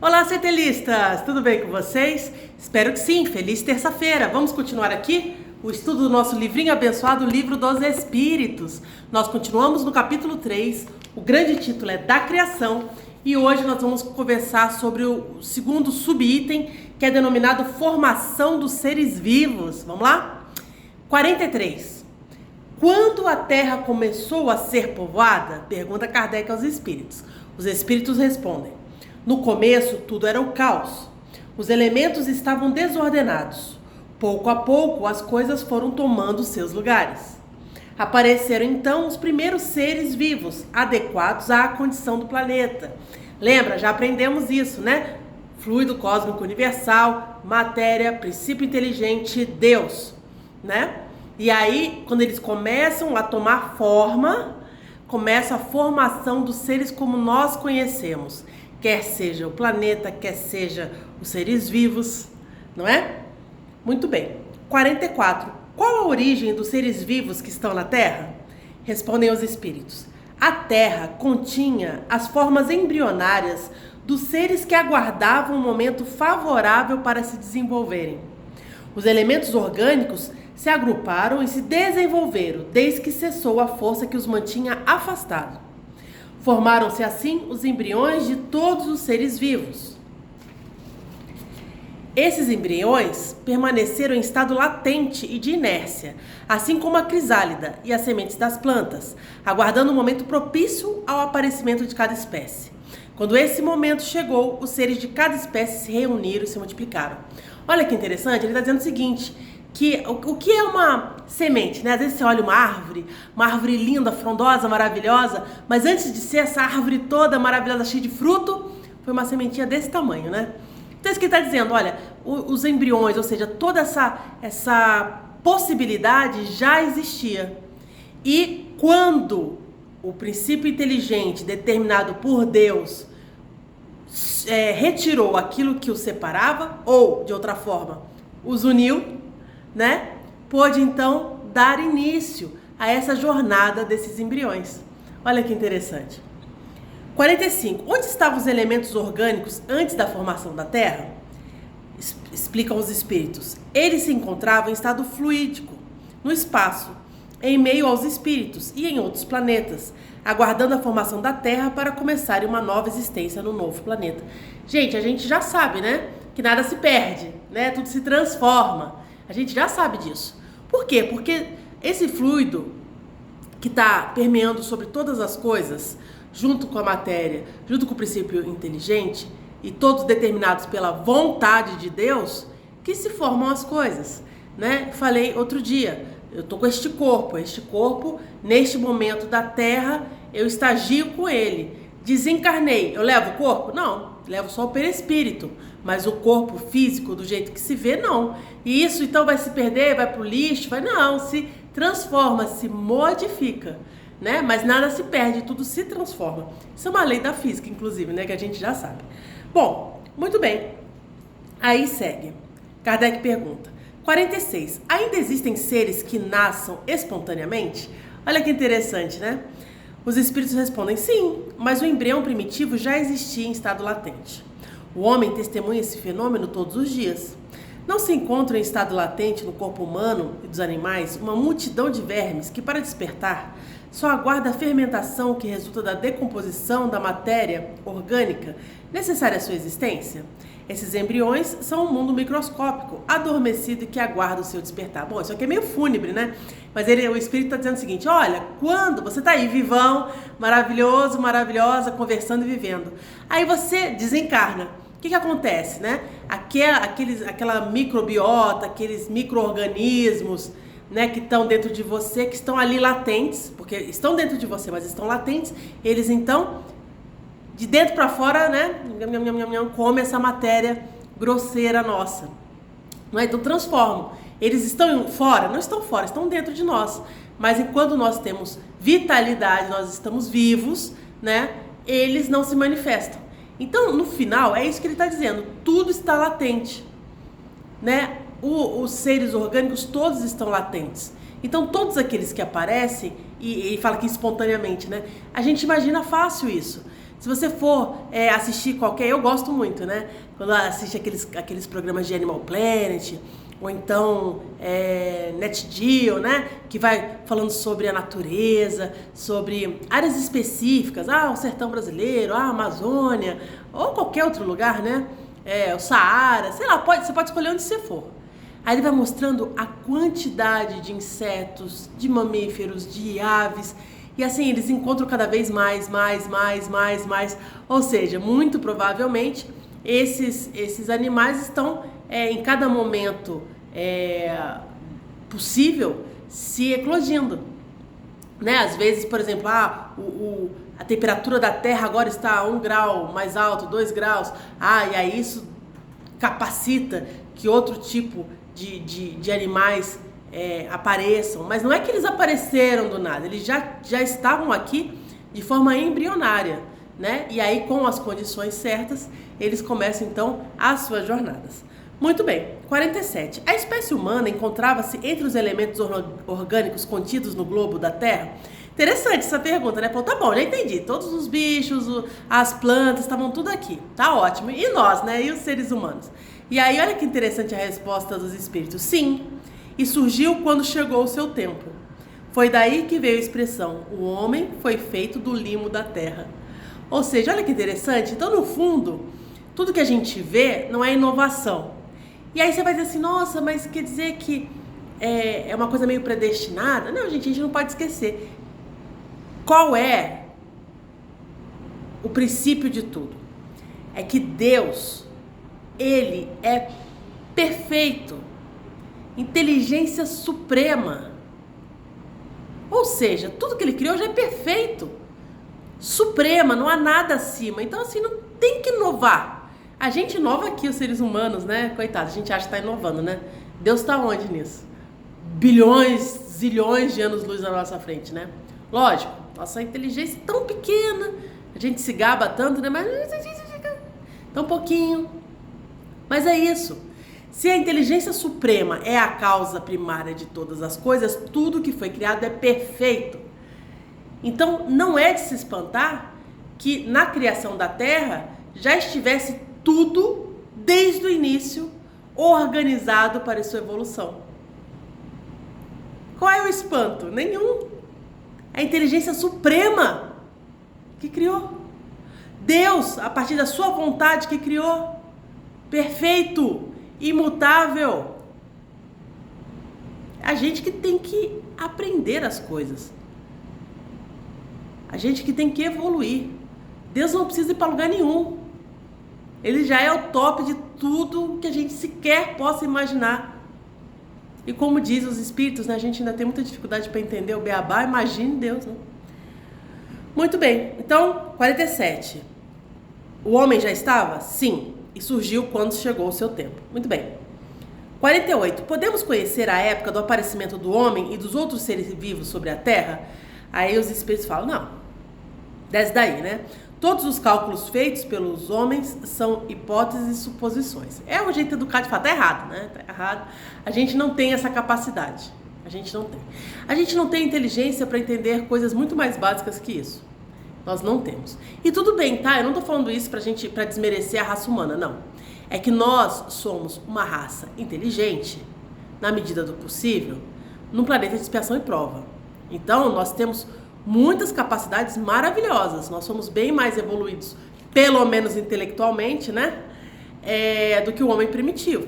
Olá, centelistas! Tudo bem com vocês? Espero que sim. Feliz terça-feira! Vamos continuar aqui o estudo do nosso livrinho abençoado, o Livro dos Espíritos. Nós continuamos no capítulo 3, o grande título é Da Criação, e hoje nós vamos conversar sobre o segundo subitem, que é denominado Formação dos Seres Vivos. Vamos lá? 43. Quando a Terra começou a ser povoada? Pergunta Kardec aos espíritos. Os espíritos respondem: no começo, tudo era o caos. Os elementos estavam desordenados. Pouco a pouco, as coisas foram tomando seus lugares. Apareceram então os primeiros seres vivos, adequados à condição do planeta. Lembra, já aprendemos isso, né? Fluido cósmico universal, matéria, princípio inteligente, Deus, né? E aí, quando eles começam a tomar forma, começa a formação dos seres como nós conhecemos. Quer seja o planeta, quer seja os seres vivos, não é? Muito bem. 44. Qual a origem dos seres vivos que estão na Terra? Respondem os espíritos. A Terra continha as formas embrionárias dos seres que aguardavam um momento favorável para se desenvolverem. Os elementos orgânicos se agruparam e se desenvolveram desde que cessou a força que os mantinha afastados. Formaram-se assim os embriões de todos os seres vivos. Esses embriões permaneceram em estado latente e de inércia, assim como a crisálida e as sementes das plantas, aguardando o momento propício ao aparecimento de cada espécie. Quando esse momento chegou, os seres de cada espécie se reuniram e se multiplicaram. Olha que interessante, ele está dizendo o seguinte, que o que é uma semente, né? Às vezes você olha uma árvore linda, frondosa, maravilhosa, mas antes de ser essa árvore toda maravilhosa, cheia de fruto, foi uma sementinha desse tamanho, né? Então isso que ele está dizendo, olha, os embriões, ou seja, toda essa possibilidade já existia. E quando o princípio inteligente determinado por Deus retirou aquilo que os separava, ou, de outra forma, os uniu, né? Pôde então dar início a essa jornada desses embriões. Olha que interessante. 45. Onde estavam os elementos orgânicos antes da formação da Terra? Explicam os espíritos. Eles se encontravam em estado fluídico, no espaço, em meio aos espíritos e em outros planetas, aguardando a formação da Terra para começar uma nova existência no novo planeta. Gente, a gente já sabe, né? Que nada se perde, né? Tudo se transforma. A gente já sabe disso. Por quê? Porque esse fluido que está permeando sobre todas as coisas, junto com a matéria, junto com o princípio inteligente, e todos determinados pela vontade de Deus, que se formam as coisas, né? Falei outro dia, eu estou com este corpo, neste momento da Terra, eu estagio com ele. Desencarnei, eu levo o corpo? Não, levo só o perispírito, mas o corpo físico, do jeito que se vê, não. E isso então vai se perder, vai pro lixo, não, se transforma, se modifica, né? Mas nada se perde, tudo se transforma. Isso é uma lei da física, inclusive, né? Que a gente já sabe. Bom, muito bem. Aí segue. Kardec pergunta. 46. Ainda existem seres que nasçam espontaneamente? Olha que interessante, né? Os espíritos respondem sim, mas o embrião primitivo já existia em estado latente. O homem testemunha esse fenômeno todos os dias. Não se encontra em estado latente no corpo humano e dos animais uma multidão de vermes que, para despertar, só aguarda a fermentação que resulta da decomposição da matéria orgânica necessária à sua existência? Esses embriões são um mundo microscópico, adormecido e que aguarda o seu despertar. Bom, isso aqui é meio fúnebre, né? Mas o Espírito está dizendo o seguinte, olha, quando você está aí vivão, maravilhoso, maravilhosa, conversando e vivendo, aí você desencarna. O que acontece, né? Aquela microbiota, aqueles micro-organismos, né, que estão dentro de você, que estão ali latentes, porque estão dentro de você, mas estão latentes, eles então, de dentro para fora, né, comem essa matéria grosseira nossa. Não é? Então transformam. Eles estão fora? Não estão fora, estão dentro de nós. Mas enquanto nós temos vitalidade, nós estamos vivos, né, eles não se manifestam. Então, no final, é isso que ele está dizendo, tudo está latente, né? Os seres orgânicos todos estão latentes. Então todos aqueles que aparecem, e fala que espontaneamente, né? A gente imagina fácil isso. Se você for assistir qualquer... Eu gosto muito, né? Quando assiste aqueles programas de Animal Planet, ou então Net Geo, né? Que vai falando sobre a natureza, sobre áreas específicas, o sertão brasileiro, a Amazônia, ou qualquer outro lugar, né? O Saara, sei lá, você pode escolher onde você for. Aí ele vai mostrando a quantidade de insetos, de mamíferos, de aves, e assim eles encontram cada vez mais. Ou seja, muito provavelmente esses animais estão em cada momento possível se eclodindo, né? Às vezes, por exemplo, a temperatura da Terra agora está 1 grau mais alto, 2 graus, e aí isso capacita que outro tipo de animais apareçam, mas não é que eles apareceram do nada, eles já estavam aqui de forma embrionária, né? E aí, com as condições certas, eles começam então as suas jornadas. Muito bem, 47. A espécie humana encontrava-se entre os elementos orgânicos contidos no globo da Terra? Interessante essa pergunta, né? Pô, tá bom, já entendi. Todos os bichos, as plantas, estavam tudo aqui. Tá ótimo. E nós, né? E os seres humanos? E aí, olha que interessante a resposta dos espíritos. Sim, e surgiu quando chegou o seu tempo. Foi daí que veio a expressão: o homem foi feito do limo da terra. Ou seja, olha que interessante. Então, no fundo, tudo que a gente vê não é inovação. E aí você vai dizer assim, nossa, mas quer dizer que é uma coisa meio predestinada? Não, gente, a gente não pode esquecer. Qual é o princípio de tudo? É que Deus, Ele é perfeito, inteligência suprema. Ou seja, tudo que Ele criou já é perfeito, suprema, não há nada acima. Então, assim, não tem que inovar. A gente inova aqui, os seres humanos, né? Coitado, a gente acha que está inovando, né? Deus está onde nisso? Bilhões, zilhões de anos-luz na nossa frente, né? Lógico, nossa inteligência é tão pequena, a gente se gaba tanto, né? Mas tão pouquinho. Mas é isso. Se a inteligência suprema é a causa primária de todas as coisas, tudo que foi criado é perfeito. Então, não é de se espantar que na criação da Terra já estivesse tudo, desde o início, organizado para a sua evolução. Qual é o espanto? Nenhum. É a inteligência suprema que criou. Deus, a partir da sua vontade, que criou. Perfeito, imutável. A gente que tem que aprender as coisas. A gente que tem que evoluir. Deus não precisa ir para lugar nenhum. Ele já é o top de tudo que a gente sequer possa imaginar. E como diz os espíritos, né, a gente ainda tem muita dificuldade para entender o beabá, imagine Deus, né? Muito bem, então, 47. O homem já estava? Sim, e surgiu quando chegou o seu tempo. Muito bem. 48. Podemos conhecer a época do aparecimento do homem e dos outros seres vivos sobre a Terra? Aí os espíritos falam, não, desce daí, né? Todos os cálculos feitos pelos homens são hipóteses e suposições. É um jeito educado de falar, tá errado, né? Tá errado. A gente não tem essa capacidade. A gente não tem. A gente não tem inteligência para entender coisas muito mais básicas que isso. Nós não temos. E tudo bem, tá? Eu não tô falando isso para desmerecer a raça humana, não. É que nós somos uma raça inteligente, na medida do possível, num planeta de expiação e prova. Então, nós temos muitas capacidades maravilhosas. Nós somos bem mais evoluídos, pelo menos intelectualmente, né? Do que o homem primitivo.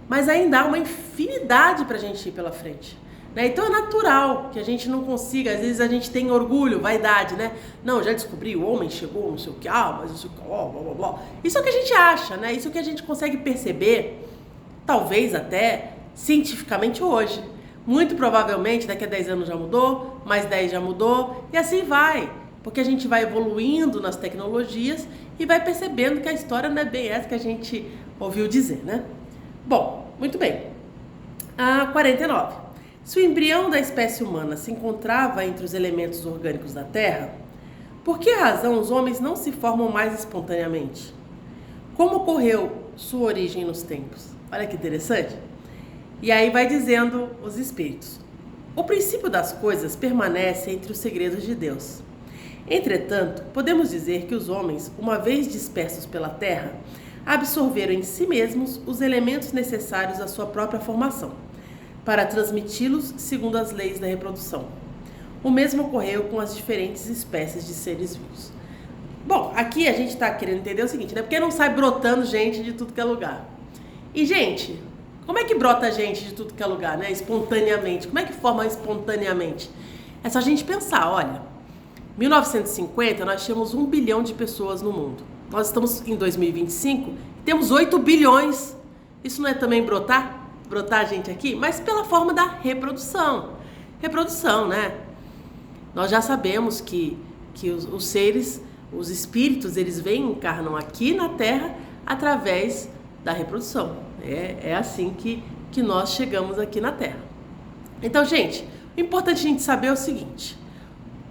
Mas ainda há uma infinidade para a gente ir pela frente, né? Então é natural que a gente não consiga. Às vezes a gente tem orgulho, vaidade, né? Não, já descobri, o homem chegou, não sei o que, mas isso, blá, blá, blá. Isso é o que a gente acha, né? Isso é o que a gente consegue perceber, talvez até cientificamente hoje. Muito provavelmente daqui a 10 anos já mudou, mais 10 já mudou, e assim vai. Porque a gente vai evoluindo nas tecnologias e vai percebendo que a história não é bem essa que a gente ouviu dizer, né? Bom, muito bem. 49. Se o embrião da espécie humana se encontrava entre os elementos orgânicos da Terra, por que razão os homens não se formam mais espontaneamente? Como ocorreu sua origem nos tempos? Olha que interessante. E aí vai dizendo os espíritos. O princípio das coisas permanece entre os segredos de Deus. Entretanto, podemos dizer que os homens, uma vez dispersos pela terra, absorveram em si mesmos os elementos necessários à sua própria formação, para transmiti-los segundo as leis da reprodução. O mesmo ocorreu com as diferentes espécies de seres vivos. Bom, aqui a gente está querendo entender o seguinte, né? Porque não sai brotando gente de tudo que é lugar. E, gente, como é que brota gente de tudo que é lugar, né? Espontaneamente. Como é que forma espontaneamente? É só a gente pensar, olha, 1950 nós tínhamos 1 bilhão de pessoas no mundo. Nós estamos em 2025 e temos 8 bilhões. Isso não é também brotar? Brotar gente aqui? Mas pela forma da reprodução. Reprodução, né? Nós já sabemos que os seres, os espíritos, eles vêm e encarnam aqui na Terra através da reprodução. É assim que nós chegamos aqui na Terra. Então, gente, o importante a gente saber é o seguinte: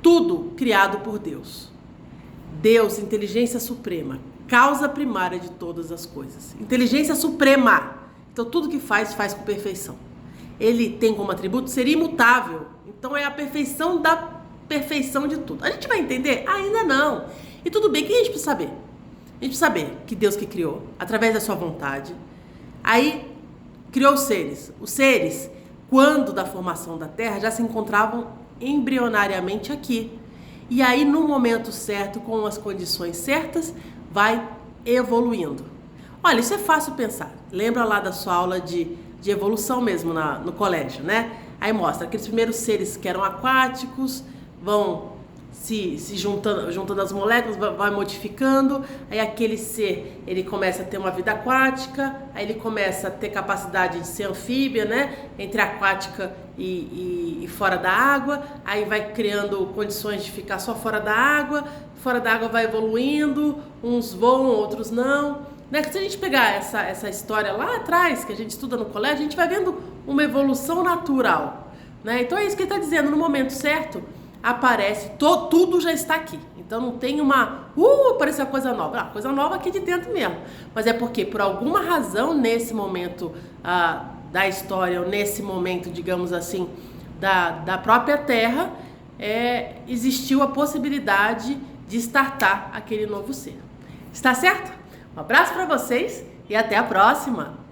tudo criado por Deus. Deus, inteligência suprema, causa primária de todas as coisas. Inteligência suprema. Então, tudo que faz com perfeição. Ele tem como atributo ser imutável. Então, é a perfeição da perfeição de tudo. A gente vai entender? Ainda não. E tudo bem, o que a gente precisa saber? A gente precisa saber que Deus que criou, através da sua vontade, aí criou os seres. Os seres, quando da formação da Terra, já se encontravam embrionariamente aqui. E aí, no momento certo, com as condições certas, vai evoluindo. Olha, isso é fácil pensar. Lembra lá da sua aula de evolução mesmo no colégio, né? Aí mostra aqueles primeiros seres que eram aquáticos, vão se juntando as moléculas, vai modificando, aí aquele ser, ele começa a ter uma vida aquática, aí ele começa a ter capacidade de ser anfíbia, né, entre aquática e fora da água, aí vai criando condições de ficar só fora da água vai evoluindo, uns voam, outros não, né? Se a gente pegar essa história lá atrás, que a gente estuda no colégio, a gente vai vendo uma evolução natural, né? Então é isso que ele está dizendo, no momento certo, aparece, tudo já está aqui. Então não tem apareceu coisa nova. Coisa nova aqui de dentro mesmo. Mas é porque, por alguma razão, nesse momento da história, ou nesse momento, digamos assim, da própria Terra, existiu a possibilidade de startar aquele novo ser. Está certo? Um abraço para vocês e até a próxima!